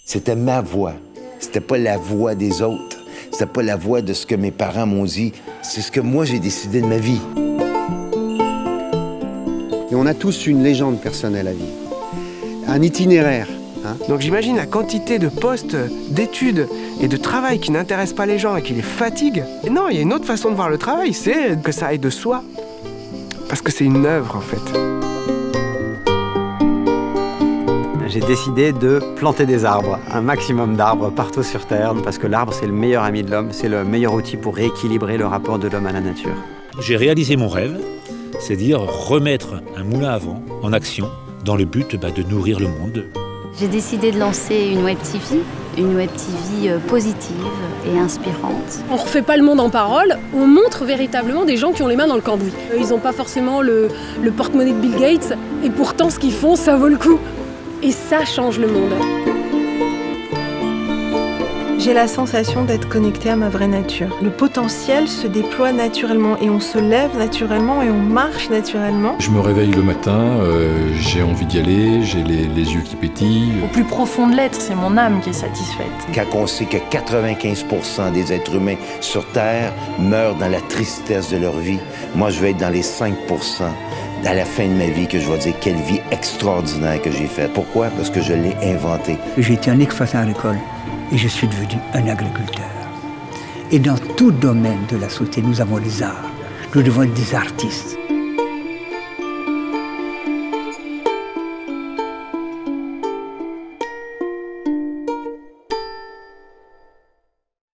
C'était ma voix. C'était pas la voix des autres. C'était pas la voix de ce que mes parents m'ont dit. C'est ce que moi, j'ai décidé de ma vie. Et on a tous une légende personnelle à vivre. Un itinéraire. Hein. Donc j'imagine la quantité de postes, d'études et de travail qui n'intéressent pas les gens et qui les fatiguent. Et non, il y a une autre façon de voir le travail, c'est que ça aille de soi. Parce que c'est une œuvre, en fait. J'ai décidé de planter des arbres, un maximum d'arbres partout sur Terre, parce que l'arbre, c'est le meilleur ami de l'homme, c'est le meilleur outil pour rééquilibrer le rapport de l'homme à la nature. J'ai réalisé mon rêve, c'est-à-dire remettre un moulin à vent en action dans le but de nourrir le monde. J'ai décidé de lancer une web TV positive et inspirante. On refait pas le monde en parole, on montre véritablement des gens qui ont les mains dans le cambouis. Ils n'ont pas forcément le porte-monnaie de Bill Gates, et pourtant ce qu'ils font, ça vaut le coup. Et ça change le monde. J'ai la sensation d'être connectée à ma vraie nature. Le potentiel se déploie naturellement et on se lève naturellement et on marche naturellement. Je me réveille le matin, j'ai envie d'y aller, j'ai les yeux qui pétillent. Au plus profond de l'être, c'est mon âme qui est satisfaite. Quand on sait que 95% des êtres humains sur Terre meurent dans la tristesse de leur vie, moi je vais être dans les 5%. À la fin de ma vie, que je vais dire quelle vie extraordinaire que j'ai faite. Pourquoi? Parce que je l'ai inventée. J'ai été un exploitant agricole et je suis devenu un agriculteur. Et dans tout domaine de la société, nous avons les arts. Nous devons être des artistes.